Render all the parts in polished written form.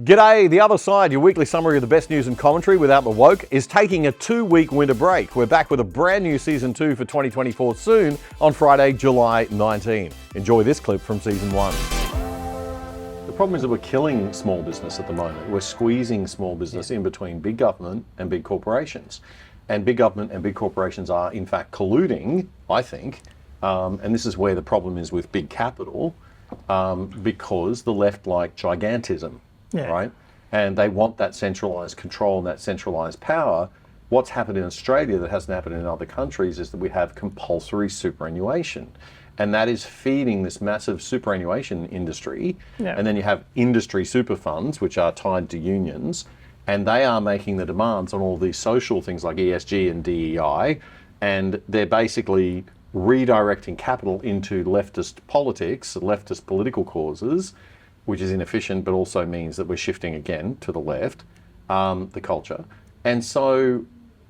G'day, The Other Side, your weekly summary of the best news and commentary without the woke, is taking a 2-week winter break. We're back with a brand new Season 2 for 2024 soon on Friday, July 19. Enjoy this clip from Season 1. The problem is that we're killing small business at the moment. We're squeezing small business in between big government and big corporations. And big government and big corporations are in fact colluding, I think, and this is where the problem is with big capital, because the left like gigantism. Yeah. Right? And they want that centralised control and that centralised power. What's happened in Australia that hasn't happened in other countries is that we have compulsory superannuation. And that is feeding this massive superannuation industry. Yeah. And then you have industry super funds, which are tied to unions. And they are making the demands on all these social things like ESG and DEI. And they're basically redirecting capital into leftist politics, leftist political causes, which is inefficient, but also means that we're shifting again to the left, the culture. And so,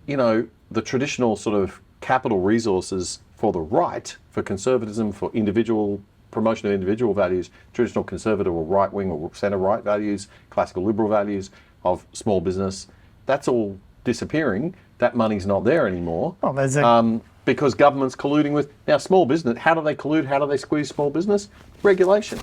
you know, the traditional sort of capital resources for the right, for conservatism, for individual promotion of individual values, traditional conservative or right wing or centre right values, classical liberal values of small business, that's all disappearing. That money's not there anymore. Oh, because government's colluding with, now small business, how do they collude? How do they squeeze small business? Regulation,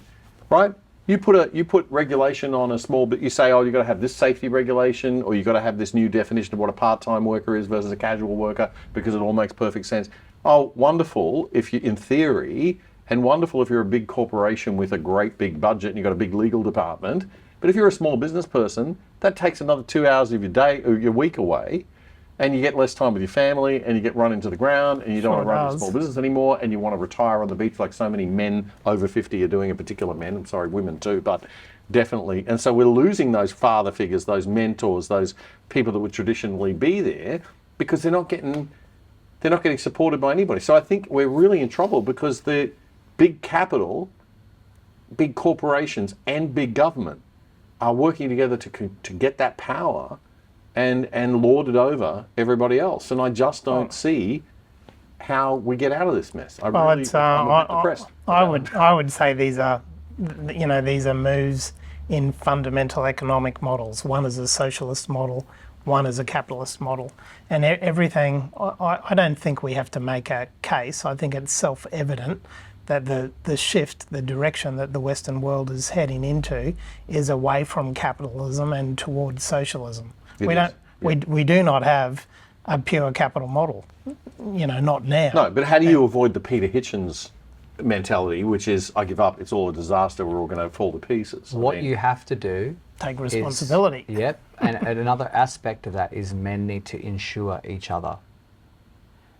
right? You put regulation on a small bit. You say, oh, you've got to have this safety regulation, or you've got to have this new definition of what a part-time worker is versus a casual worker, because it all makes perfect sense. Oh, wonderful if you, in theory, and wonderful if you're a big corporation with a great big budget and you've got a big legal department. But if you're a small business person, that takes another 2 hours of your day or your week away, and you get less time with your family, and you get run into the ground, and you don't want to run a small business anymore, and you want to retire on the beach like so many men over 50 are doing, in particular men, I'm sorry, women too, but definitely. And so we're losing those father figures, those mentors, those people that would traditionally be there, because they're not getting supported by anybody. So I think we're really in trouble because the big capital, big corporations, and big government are working together to get that power and lord it over everybody else. And I just don't see how we get out of this mess. I'm a bit depressed. I would say these are moves in fundamental economic models. One is a socialist model, one is a capitalist model. And everything, I don't think we have to make a case. I think it's self-evident that the shift, the direction that the Western world is heading into is away from capitalism and towards socialism. We do not have a pure capital model, not now. No, but how do you avoid the Peter Hitchens mentality, which is, I give up, it's all a disaster, we're all going to fall to pieces? What you have to do... Take responsibility. Yep, and another aspect of that is men need to insure each other.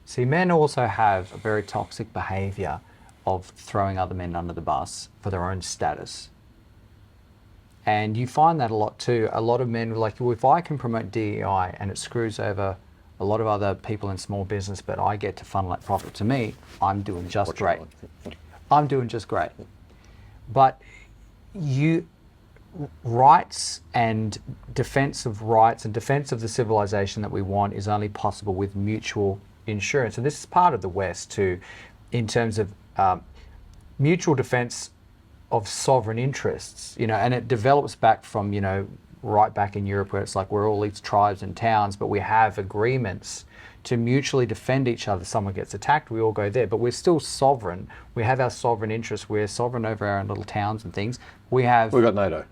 See, men also have a very toxic behaviour of throwing other men under the bus for their own status. And you find that a lot too. A lot of men are like, well, if I can promote DEI and it screws over a lot of other people in small business, but I get to funnel that profit to me, I'm doing just great. I'm doing just great. But rights and defense of rights and defense of the civilization that we want is only possible with mutual insurance. And this is part of the West too, in terms of mutual defense of sovereign interests, and it develops back from, right back in Europe, where it's like we're all these tribes and towns, but we have agreements to mutually defend each other. Someone gets attacked, we all go there, but we're still sovereign. We have our sovereign interests. We're sovereign over our own little towns and things. We've got NATO.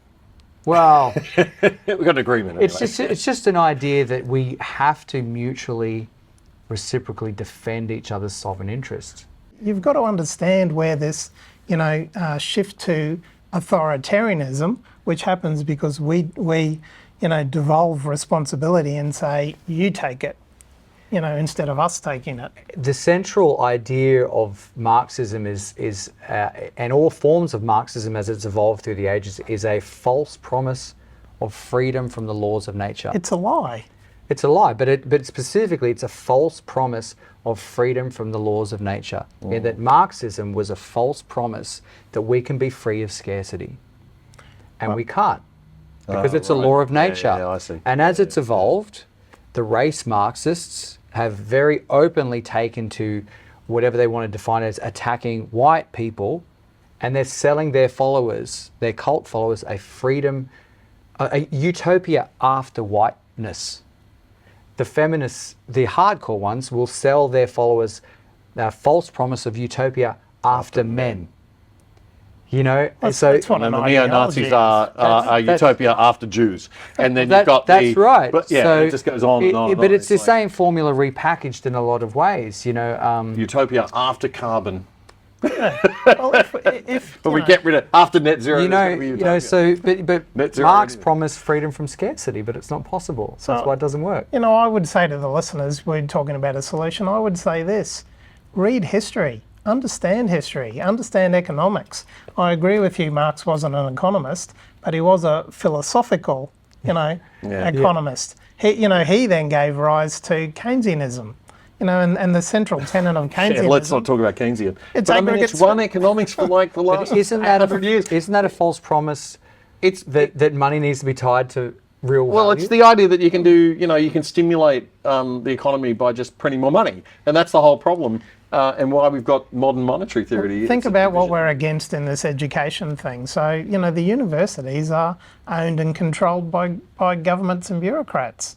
Well, we've got an agreement. Anyway. It's just an idea that we have to mutually, reciprocally defend each other's sovereign interests. You've got to understand where this shift to authoritarianism, which happens because we devolve responsibility and say, you take it, instead of us taking it. The central idea of Marxism is and all forms of Marxism as it's evolved through the ages, is a false promise of freedom from the laws of nature. It's a lie. It's a lie, but specifically it's a false promise of freedom from the laws of nature. In that Marxism was a false promise that we can be free of scarcity. And we can't, because it's a law of nature. Yeah, I see. And as it's evolved, the race Marxists have very openly taken to whatever they want to define as attacking white people, and they're selling their followers, their cult followers, a freedom a utopia after whiteness. The feminists, the hardcore ones, will sell their followers a false promise of utopia after men. You know, That's what and an the neo-Nazis are utopia after Jews, and then you've got that's right. But yeah, so it just goes on and on. But it's the same formula repackaged in a lot of ways. You know, utopia after carbon. Well, if But we get rid of after net zero. you know. So, but Net zero Marx anyway. promised freedom from scarcity, but it's not possible. So that's why it doesn't work. You know, I would say to the listeners, we're talking about a solution, I would say this: read history, understand economics. I agree with you, Marx wasn't an economist, but he was a philosophical, economist. He then gave rise to Keynesianism. And the central tenet of Keynesianism. Yeah, let's not talk about Keynesian. It's But I mean, it's aggregates- run economics for like the last Isn't that 100 years. Isn't that a false promise? It's That money needs to be tied to real value. Well, it's the idea that you can do, you can stimulate the economy by just printing more money, and that's the whole problem, and why we've got modern monetary theory. Think It's a about what division. we're against in this education thing. So, the universities are owned and controlled by governments and bureaucrats.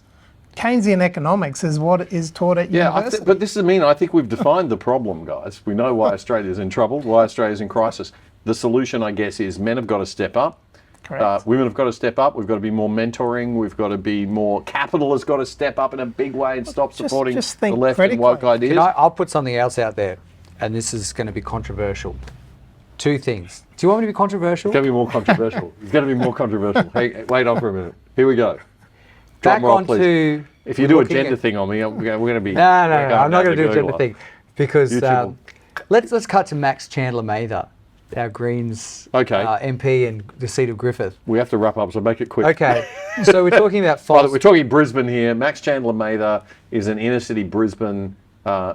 Keynesian economics is what is taught at university. but this is I think we've defined the problem, guys. We know why Australia's in trouble, why Australia's in crisis. The solution, I guess, is men have got to step up. Correct. Women have got to step up. We've got to be more mentoring. We've got to be more. Capital has got to step up in a big way and stop supporting just the think left and woke critically. ideas. I'll put something else out there, and this is going to be controversial. Two things. Do you want me to be controversial? It's going to be more controversial. It's going to be more controversial. Hey, wait on for a minute. Here we go. Back Drum roll, on please. to If you do a looking gender at- thing on me, we're going to be. No, I'm not going to do a gender thing because YouTube. let's cut to Max Chandler Mather, our Greens Okay. MP in the seat of Griffith. We have to wrap up, so make it quick. Okay, so we're talking about By the false. way, we're talking Brisbane here. Max Chandler Mather is an inner city Brisbane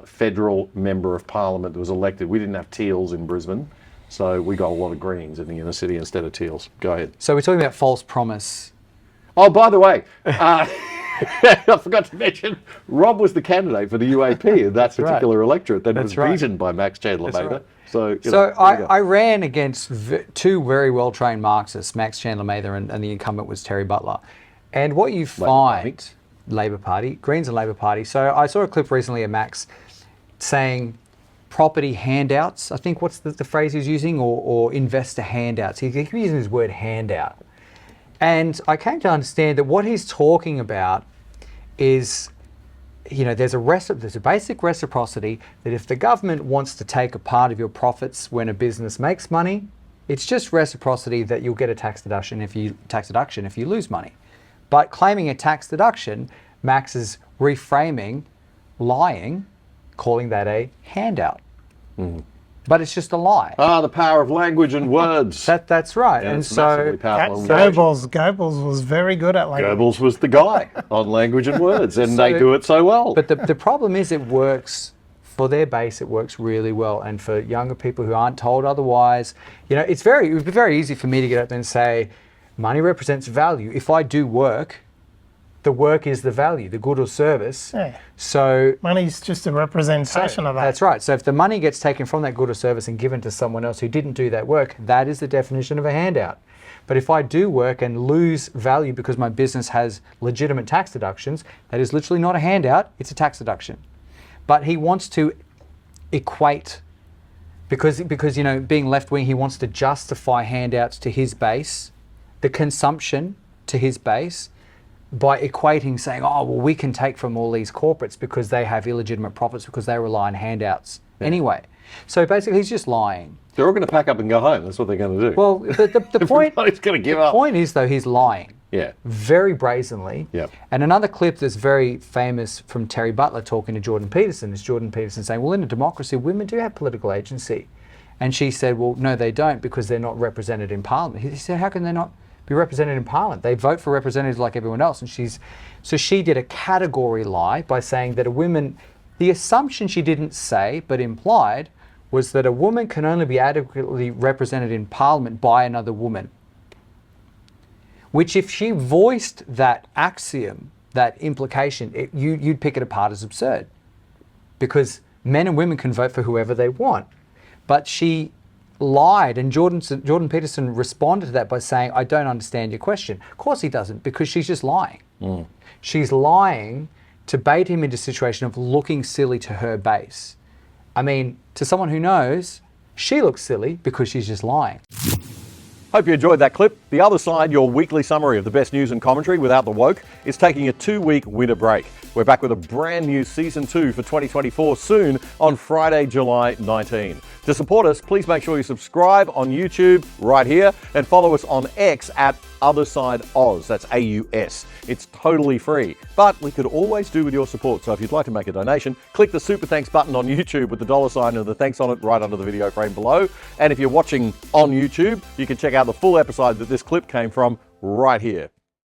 federal member of parliament that was elected. We didn't have teals in Brisbane, so we got a lot of greens in the inner city instead of teals. Go ahead. So we're talking about false promise. Oh, by the way, I forgot to mention, Rob was the candidate for the UAP in that particular electorate that was right. beaten by Max Chandler Mather. right. So, So I ran against two very well-trained Marxists, Max Chandler Mather and the incumbent was Terry Butler. And what you find, Labor Party, Greens and Labor Party. So I saw a clip recently of Max saying property handouts, I think what's the phrase he's using, or investor handouts. He keeps using his word handout. And I came to understand that what he's talking about is, there's a basic reciprocity that if the government wants to take a part of your profits when a business makes money, it's just reciprocity that you'll get a tax deduction if you lose money. But claiming a tax deduction, Max is reframing, lying, calling that a handout. But it's just a lie. the power of language and words. That's right. Yeah, and it's massively so powerful. Goebbels was very good at language. Goebbels was the guy on language and words, and they do it so well. But the problem is it works for their base. It works really well, and for younger people who aren't told otherwise, it would be very easy for me to get up and say, money represents value. If I do work, the work is the value, the good or service. Yeah. So Money's just a representation of that. that's right. So if the money gets taken from that good or service and given to someone else who didn't do that work, that is the definition of a handout. But if I do work and lose value because my business has legitimate tax deductions, that is literally not a handout, it's a tax deduction. But he wants to equate, because being left-wing, he wants to justify handouts to his base, the consumption to his base, by equating, saying, we can take from all these corporates because they have illegitimate profits because they rely on handouts anyway. So basically, he's just lying. They're all going to pack up and go home. That's what they're going to do. Well, the point, Everybody's going to give up. the point is, though, he's lying. Yeah. Very brazenly. Yep. And another clip that's very famous from Terry Butler talking to Jordan Peterson is Jordan Peterson saying, well, in a democracy, women do have political agency. And she said, well, no, they don't because they're not represented in Parliament. He said, how can they not be represented in Parliament? They vote for representatives like everyone else. And so she did a category lie by saying that the assumption she didn't say but implied was that a woman can only be adequately represented in Parliament by another woman. Which if she voiced that axiom, that implication, you'd pick it apart as absurd. Because men and women can vote for whoever they want. But she lied, and Jordan Peterson responded to that by saying, I don't understand your question. Of course he doesn't, because she's just lying. She's lying to bait him into a situation of looking silly to her base. I mean, to someone who knows, she looks silly because she's just lying. Hope you enjoyed that clip. The Other Side, your weekly summary of the best news and commentary without the woke, is taking a 2-week winter break. We're back with a brand new Season 2 for 2024 soon on Friday, July 19. To support us, please make sure you subscribe on YouTube right here and follow us on X at Other Side Oz. That's AUS. It's totally free, but we could always do with your support. So if you'd like to make a donation, click the Super Thanks button on YouTube with the $ and the thanks on it right under the video frame below. And if you're watching on YouTube, you can check out the full episode that this clip came from right here.